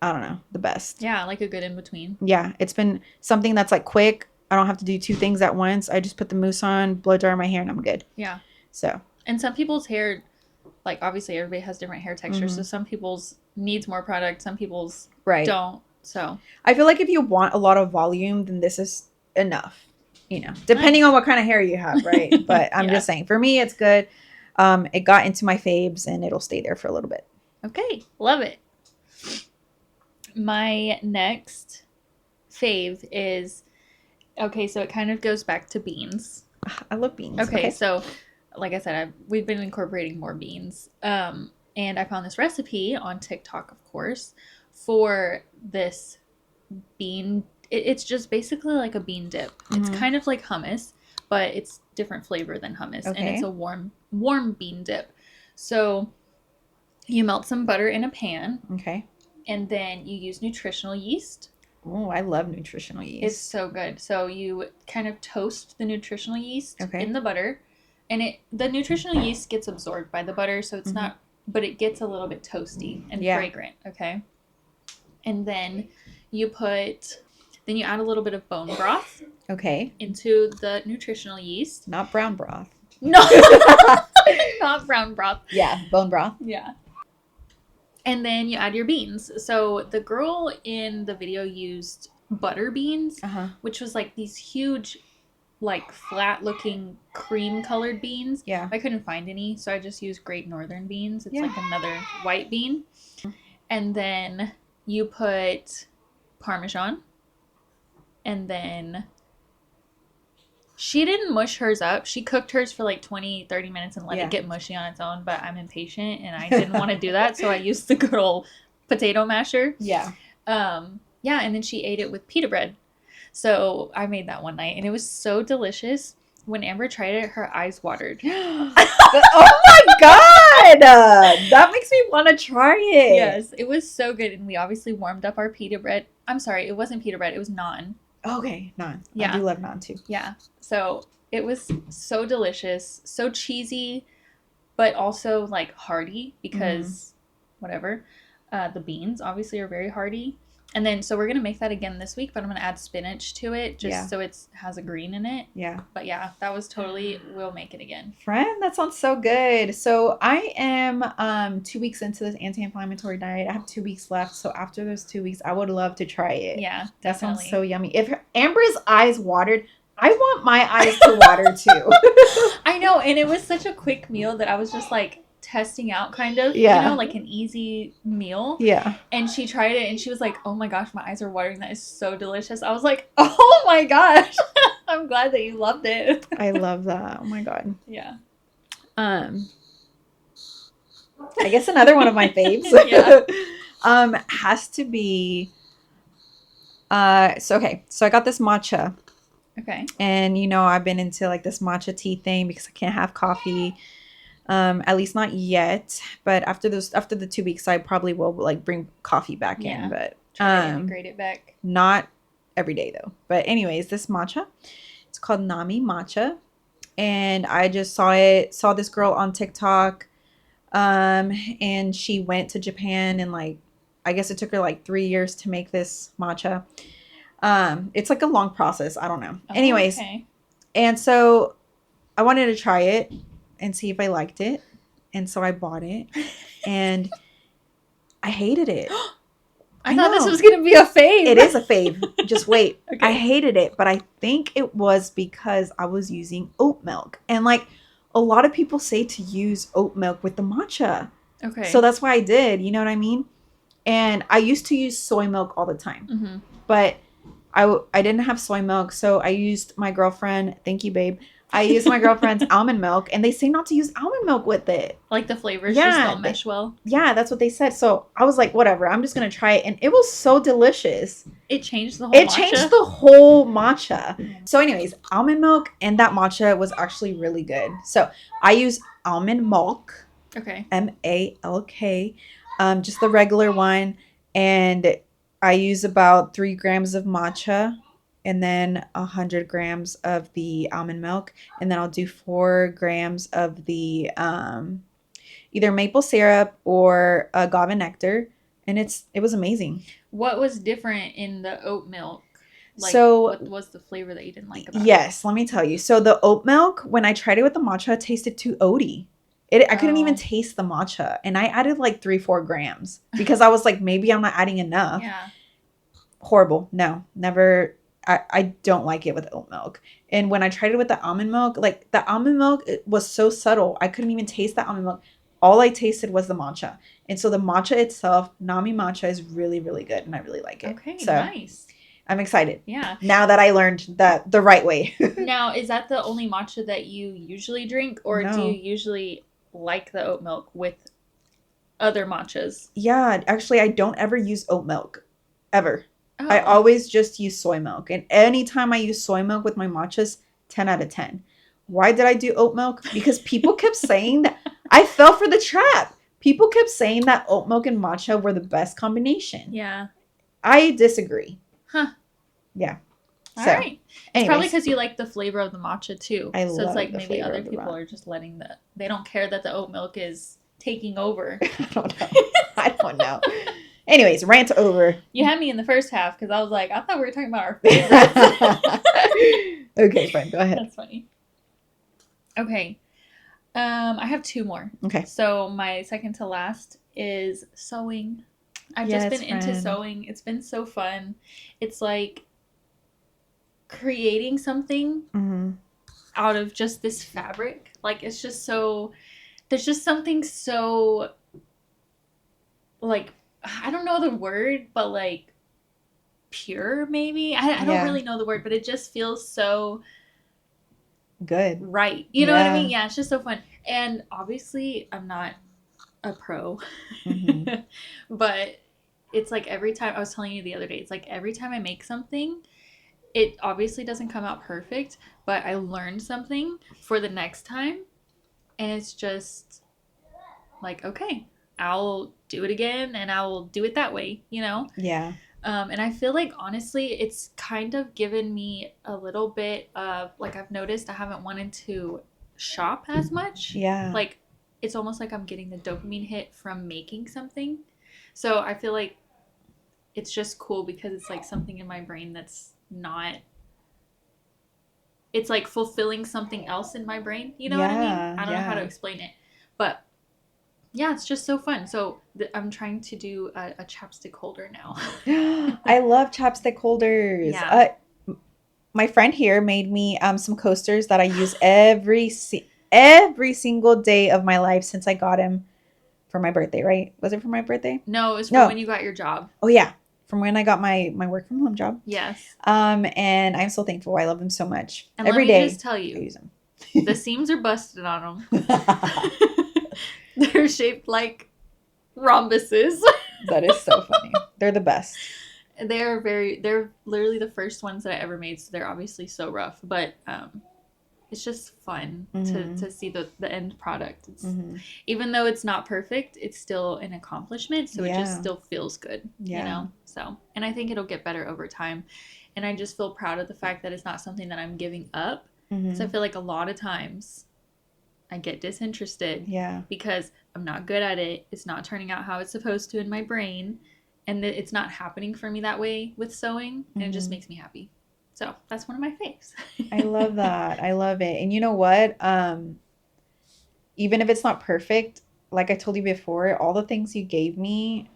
I don't know, the best. Yeah, like a good in between. Yeah, it's been something that's like quick. I don't have to do two things at once. I just put the mousse on, blow dry my hair, and I'm good. Yeah. So. And some people's hair, like obviously everybody has different hair textures. So some people's needs more product, some people's don't. So I feel like if you want a lot of volume, then this is enough. Depending on what kind of hair you have, right? But I'm just saying, for me, it's good. It got into my faves, and it'll stay there for a little bit. Okay, love it. My next fave is, so it kind of goes back to beans. I love beans. Okay, so like I said, we've been incorporating more beans. And I found this recipe on TikTok, of course, for this bean. It's just basically like a bean dip. It's kind of like hummus, but it's different flavor than hummus. Okay. And it's a warm bean dip. So you melt some butter in a pan. Okay. And then you use nutritional yeast. Oh, I love nutritional yeast. It's so good. So you kind of toast the nutritional yeast in the butter. And the nutritional yeast gets absorbed by the butter, so it's not, but it gets a little bit toasty and fragrant, okay? And then you add a little bit of bone broth. Okay. Into the nutritional yeast. Not brown broth. No. Not brown broth. Yeah, bone broth. Yeah. And then you add your beans. So the girl in the video used butter beans, which was like these huge, like flat looking cream colored beans. Yeah. I couldn't find any, so I just used Great Northern beans. It's like another white bean. And then you put Parmesan. And then she didn't mush hers up. She cooked hers for like 20, 30 minutes and let it get mushy on its own, but I'm impatient and I didn't want to do that, so I used the good old potato masher. Yeah. And then she ate it with pita bread. So I made that one night, and it was so delicious. When Amber tried it, her eyes watered. Oh my God! That makes me want to try it. Yes, it was so good, and we obviously warmed up our pita bread. I'm sorry, it wasn't pita bread, it was naan. Okay, naan. Yeah. I do love naan too. Yeah. So it was so delicious, so cheesy, but also like hearty because whatever. The beans obviously are very hearty. And then, so we're going to make that again this week, but I'm going to add spinach to it just so it has a green in it. Yeah. But yeah, that was totally, we'll make it again. Friend, that sounds so good. So I am 2 weeks into this anti-inflammatory diet. I have 2 weeks left. So after those 2 weeks, I would love to try it. Yeah, definitely. That sounds so yummy. If Amber's eyes watered, I want my eyes to water too. I know. And it was such a quick meal that I was just like, testing out kind of, like an easy meal. Yeah. And she tried it and she was like, oh my gosh, my eyes are watering. That is so delicious. I was like, oh my gosh. I'm glad that you loved it. I love that. Oh my God. Yeah. I guess another one of my faves. Has to be so I got this matcha. Okay. And I've been into like this matcha tea thing because I can't have coffee. At least not yet. But after the 2 weeks, I probably will like bring coffee back in. But try to integrate it back. Not every day though. But anyways, this matcha, it's called Nami Matcha, and I just saw this girl on TikTok, and she went to Japan, and like I guess it took her like 3 years to make this matcha. It's like a long process. I don't know. Anyways, okay. And so I wanted to try it and see if I liked it. And so I bought it and I hated it. I thought this was going to be a fave. It is a fave. Just wait. Okay. I hated it, but I think it was because I was using oat milk. And like a lot of people say to use oat milk with the matcha. Okay. So that's why I did. You know what I mean? And I used to use soy milk all the time. Mm-hmm. But I didn't have soy milk, so I used my girlfriend. Thank you, babe. I used my girlfriend's almond milk, and they say not to use almond milk with it. Like the flavors just don't mesh well. Yeah, that's what they said. So I was like, whatever, I'm just gonna try it, and it was so delicious. It changed the whole. It matcha? Changed the whole matcha. So, anyways, almond milk and that matcha was actually really good. So I use almond milk. Okay. MALK, just the regular one, and I use about 3 grams of matcha and then 100 grams of the almond milk. And then I'll do 4 grams of the either maple syrup or agave nectar. And it was amazing. What was different in the oat milk? Like, so what was the flavor that you didn't like about it? Yes, let me tell you. So the oat milk, when I tried it with the matcha, it tasted too oaty. I couldn't even taste the matcha. And I added like 3-4 grams because I was like, maybe I'm not adding enough. Yeah. Horrible. No, never. I don't like it with oat milk. And when I tried it with the almond milk, like the almond milk, it was so subtle. I couldn't even taste the almond milk. All I tasted was the matcha. And so the matcha itself, Nami Matcha, is really, really good. And I really like it. Okay, so nice. I'm excited. Yeah. Now that I learned that the right way. Now, is that the only matcha that you usually drink? Or do you usually like the oat milk with other matchas? Yeah, actually, I don't ever use oat milk. Ever. Oh. I always just use soy milk. And anytime I use soy milk with my matchas, 10 out of 10. Why did I do oat milk? Because people kept saying that. I fell for the trap. People kept saying that oat milk and matcha were the best combination. Yeah. I disagree. Huh. Yeah. All right. It's probably because you like the flavor of the matcha too. So it's like maybe other people are just letting they don't care that the oat milk is taking over. I don't know. Anyways, rant over. You had me in the first half because I was like, I thought we were talking about our favorites. Okay, fine. Go ahead. That's funny. Okay. I have 2 more. Okay. So my second to last is sewing. I've just been into sewing. It's been so fun. It's like creating something out of just this fabric. Like it's just so, there's just something so, like, I don't know the word, but like pure maybe. I don't really know the word, but it just feels so good. Right. You know what I mean? Yeah, it's just so fun. And obviously I'm not a pro. But it's like every time, I was telling you the other day, it's like every time I make something, it obviously doesn't come out perfect, but I learned something for the next time. And it's just like, okay, I'll do it again and I will do it that way, you know? Yeah. And I feel like, honestly, it's kind of given me a little bit of, like, I've noticed I haven't wanted to shop as much. Yeah. Like, it's almost like I'm getting the dopamine hit from making something. So I feel like it's just cool because it's, like, something in my brain that's not... It's, like, fulfilling something else in my brain. You know what I mean? I don't know how to explain it. But... yeah, it's just so fun. So I'm trying to do a chapstick holder now. I love chapstick holders. Yeah. My friend here made me some coasters that I use every single day of my life since I got him for my birthday, right? Was it for my birthday? No, it was from when you got your job. Oh, yeah. From when I got my work from home job. Yes. And I'm so thankful. I love them so much. And every let me day, just tell you, I use them. The seams are busted on them. They're shaped like rhombuses. That is so funny. They're the best. They're literally the first ones that I ever made, so they're obviously so rough, but it's just fun to see the end product. It's, even though it's not perfect, it's still an accomplishment, so it just still feels good, you know? So, and I think it'll get better over time, and I just feel proud of the fact that it's not something that I'm giving up, because I feel like a lot of times I get disinterested because I'm not good at it, it's not turning out how it's supposed to in my brain, and it's not happening for me that way with sewing, and it just makes me happy. So that's one of my faves. I love that. I love it. And you know what? Even if it's not perfect, like I told you before, all the things you gave me,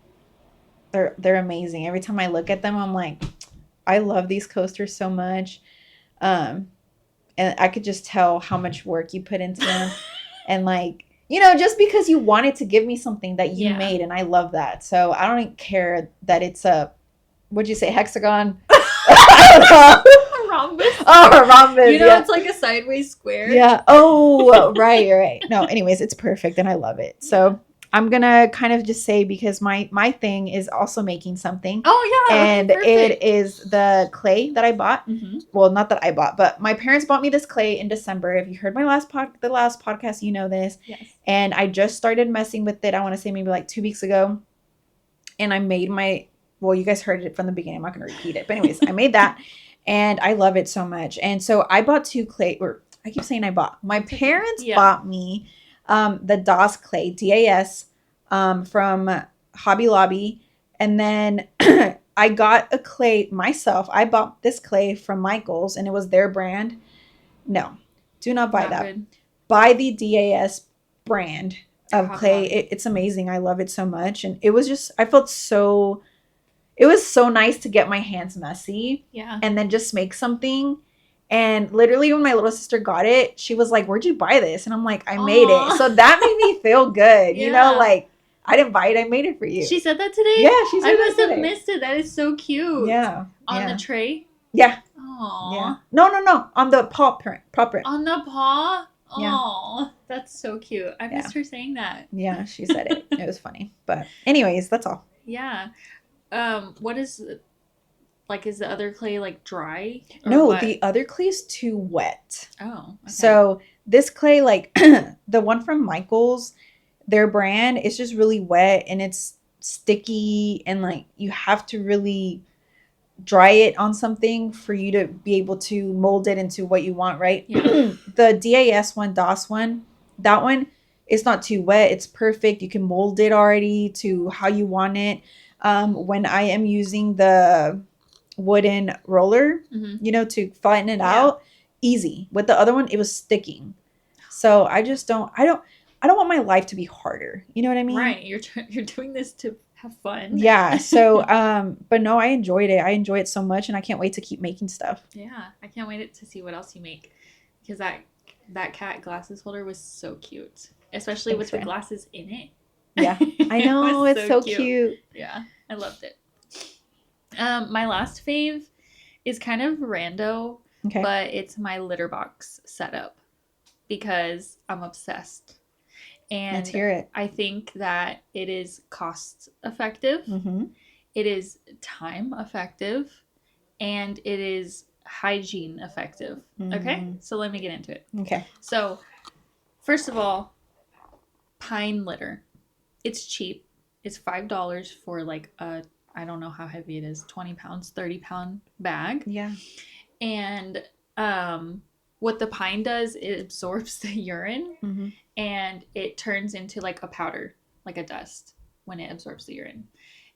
they're amazing. Every time I look at them, I'm like, I love these coasters so much. And I could just tell how much work you put into them. And like, you know, just because you wanted to give me something that you made, and I love that. So I don't care that it's a, what'd you say, hexagon? I don't know. Rhombus. Oh, a rhombus. You know, it's like a sideways square. Yeah. Oh, right. No, anyways, it's perfect and I love it. So I'm going to kind of just say, because my thing is also making something. Oh, yeah. And it is the clay that I bought. Well, not that I bought, but my parents bought me this clay in December. If you heard my last podcast, you know this. Yes. And I just started messing with it. I want to say maybe like 2 weeks ago. And I made well, you guys heard it from the beginning. I'm not going to repeat it. But anyways, I made that. And I love it so much. And so I bought 2 clay, or I keep saying I bought. My parents bought me the DAS clay, DAS, from Hobby Lobby. And then I got a clay myself. I bought this clay from Michael's, and it was their brand. No, do not buy that. Good. Buy the DAS brand of clay. It's amazing. I love it so much. And it was just, it was so nice to get my hands messy. Yeah. And then just make something. And literally when my little sister got it, she was like, "Where'd you buy this?" And I'm like, "I made it." So that made me feel good. You know, like, I didn't buy it. I made it for you. She said that today? Yeah, she said I that must have missed it. That is so cute. Yeah. On the tray? Yeah. Aww. Yeah. No. On the paw print. On the paw? Yeah. Aww. That's so cute. I missed her saying that. Yeah, she said it. It was funny. But anyways, that's all. Yeah. What is, like, is the other clay, like, dry? No, what? The other clay is too wet. Oh, okay. So this clay, like, the one from Michael's, their brand, is just really wet and it's sticky, and, like, you have to really dry it on something for you to be able to mold it into what you want, right? Yeah. The DAS one, that one is not too wet. It's perfect. You can mold it already to how you want it. When I am using the wooden roller, you know, to flatten it out, easy. With the other one, it was sticking. So I don't want my life to be harder. You know what I mean? Right. You're doing this to have fun. Yeah. So, but no, I enjoyed it. I enjoy it so much, and I can't wait to keep making stuff. Yeah. I can't wait to see what else you make, because that cat glasses holder was so cute, especially with the glasses in it. Yeah. I know. It's so cute. Yeah. I loved it. My last fave is kind of rando, but it's my litter box setup, because I'm obsessed. And let's hear it. I think that it is cost effective, it is time effective, and it is hygiene effective. Okay? So let me get into it. Okay. So, first of all, pine litter. It's cheap. It's $5 for like a, I don't know how heavy it is, 20 pounds, 30-pound bag. Yeah. And what the pine does, it absorbs the urine and it turns into like a powder, like a dust, when it absorbs the urine.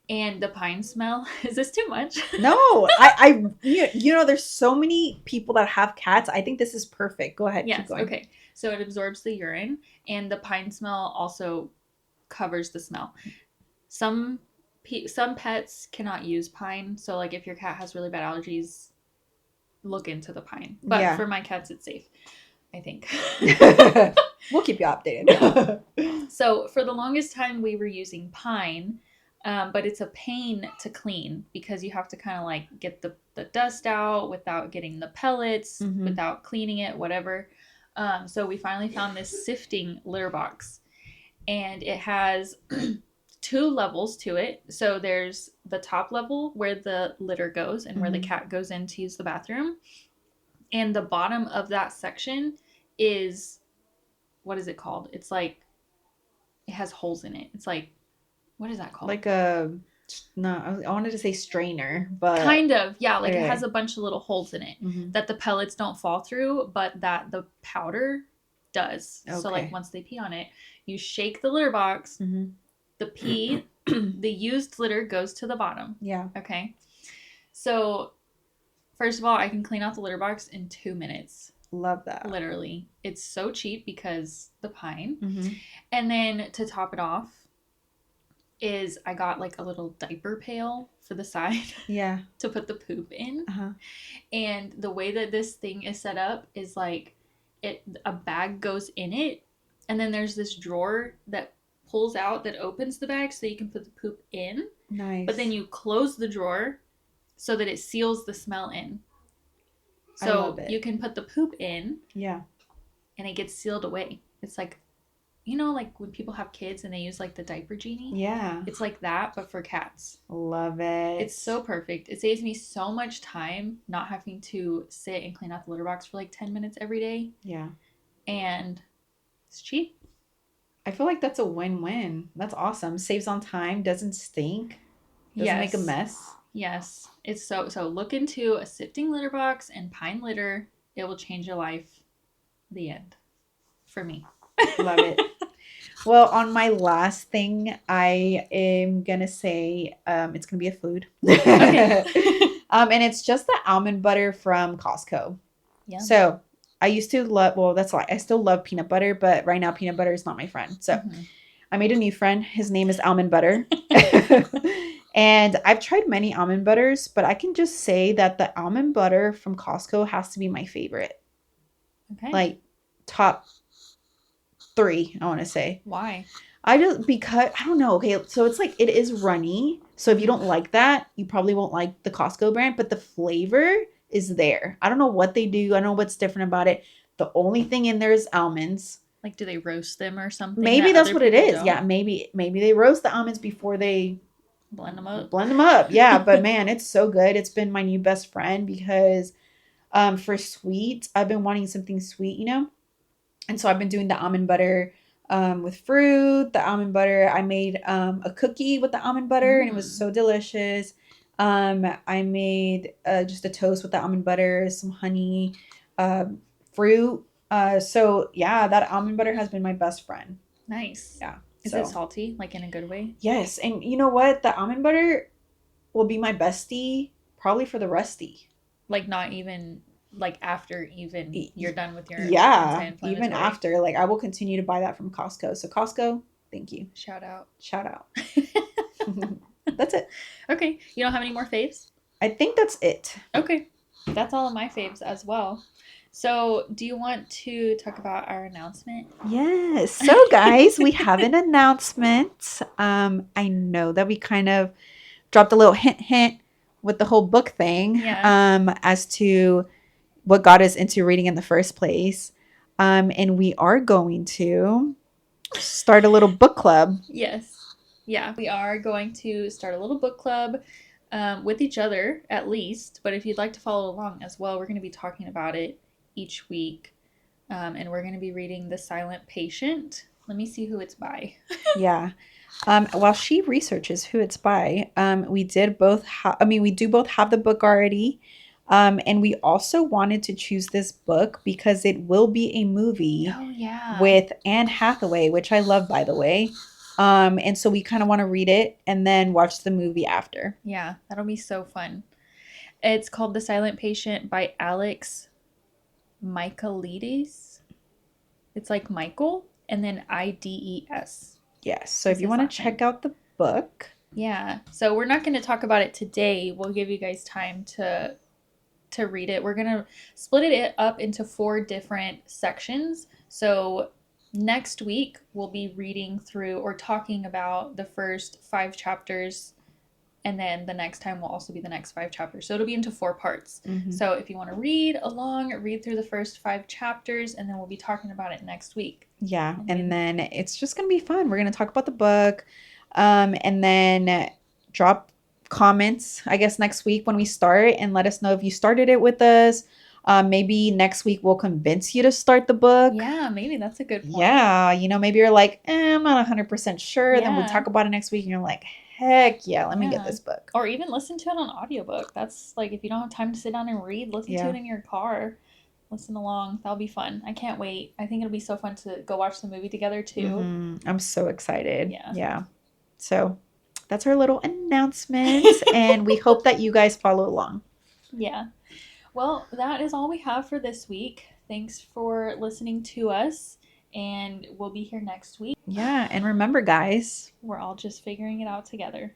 And the pine smell, is this too much? No, you know, there's so many people that have cats. I think this is perfect. Go ahead. Yes, keep going. Okay. So it absorbs the urine, and the pine smell also covers the smell. Some pets cannot use pine, so like if your cat has really bad allergies, look into the pine. But for my cats, it's safe, I think. We'll keep you updated. So for the longest time, we were using pine, but it's a pain to clean because you have to kind of like get the dust out without getting the pellets, without cleaning it, whatever. So we finally found this Sifting Litterbox, and it has 2 levels to it. So there's the top level where the litter goes and where the cat goes in to use the bathroom. And the bottom of that section is, what is it called? It's like, it has holes in it. It's like, what is that called? Like a, no, I wanted to say strainer, but. Kind of, yeah. Like okay. It has a bunch of little holes in it that the pellets don't fall through, but that the powder does. Okay. So like once they pee on it, you shake the litter box, the pee, the used litter goes to the bottom. Yeah. Okay. So first of all, I can clean out the litter box in 2 minutes. Love that. Literally. It's so cheap because the pine. And then to top it off is I got like a little diaper pail for the side. Yeah. To put the poop in. And the way that this thing is set up is like a bag goes in it, and then there's this drawer that pulls out that opens the bag so you can put the poop in. Nice. But then you close the drawer so that it seals the smell in. So you can put the poop in. Yeah. And it gets sealed away. It's like, you know, like when people have kids and they use like the diaper genie? Yeah. It's like that, but for cats. Love it. It's so perfect. It saves me so much time not having to sit and clean out the litter box for like 10 minutes every day. Yeah. And it's cheap. I feel like that's a win-win. That's awesome. Saves on time, doesn't stink, doesn't make a mess. Yes. It's so look into a Sifting Litterbox and Pine Litter. It will change your life. The end. For me. Love it. Well, on my last thing, I am gonna say it's gonna be a food. Okay. And it's just the almond butter from Costco. Yeah. So I used to love, well, that's why I still love peanut butter, but right now peanut butter is not my friend. So I made a new friend. His name is Almond Butter. And I've tried many almond butters, but I can just say that the almond butter from Costco has to be my favorite. Okay. Like top 3, I want to say. Why? Because I don't know. Okay, so it's like it is runny. So if you don't like that, you probably won't like the Costco brand, but the flavor is there. I don't know what they do. I don't know what's different about it. The only thing in there is almonds. Like, do they roast them or something? Maybe that's what it is. Don't? Yeah, maybe they roast the almonds before they blend them up. Yeah, but man, it's so good. It's been my new best friend because for sweet, I've been wanting something sweet, you know? And so I've been doing the almond butter with fruit, the almond butter. I made a cookie with the almond butter and it was so delicious. I made just a toast with the almond butter, some honey, fruit. So yeah, that almond butter has been my best friend. Nice. Yeah. Is it salty, like in a good way? Yes. And you know what? The almond butter will be my bestie probably for the rusty. Like not even... like after even you're done with your even after, like I will continue to buy that from Costco. So Costco, thank you. Shout out. That's it. Okay, you don't have any more faves? I think that's it. Okay, that's all of my faves as well. So do you want to talk about our announcement? Yes. So guys, we have an announcement. I know that we kind of dropped a little hint with the whole book thing as to what got us into reading in the first place. And we are going to start a little book club. Yes. Yeah, we are going to start a little book club with each other at least. But if you'd like to follow along as well, we're going to be talking about it each week. And we're going to be reading The Silent Patient. Let me see who it's by. Yeah. While she researches who it's by, we do both have the book already. And we also wanted to choose this book because it will be a movie with Anne Hathaway, which I love, by the way. And so we kind of want to read it and then watch the movie after. Yeah, that'll be so fun. It's called The Silent Patient by Alex Michaelides. It's like Michael and then Ides. Yes. So if you want to check out the book. Yeah. So we're not going to talk about it today. We'll give you guys time to read it. We're going to split it up into 4 different sections. So next week we'll be reading through or talking about the first 5 chapters. And then the next time will also be the next 5 chapters. So it'll be into 4 parts. Mm-hmm. So if you want to read along, read through the first 5 chapters, and then we'll be talking about it next week. Yeah. And then it's just going to be fun. We're going to talk about the book. And then drop comments, I guess, next week when we start, and let us know if you started it with us. Maybe next week we'll convince you to start the book. Yeah, maybe that's a good point. Yeah, maybe you're like, I'm not 100% sure. Then we Yeah. talk about it next week, and you're like, heck yeah, let me get Yeah. this book. Or even listen to it on audiobook. That's like, if you don't have time to sit down and read, listen to it in your car. Listen along. That'll be fun. I can't wait. I think it'll be so fun to go watch the movie together too. I'm so excited. Yeah. Yeah. So that's our little announcement, and we hope that you guys follow along. Yeah. Well, that is all we have for this week. Thanks for listening to us, and we'll be here next week. Yeah, and remember, guys, we're all just figuring it out together.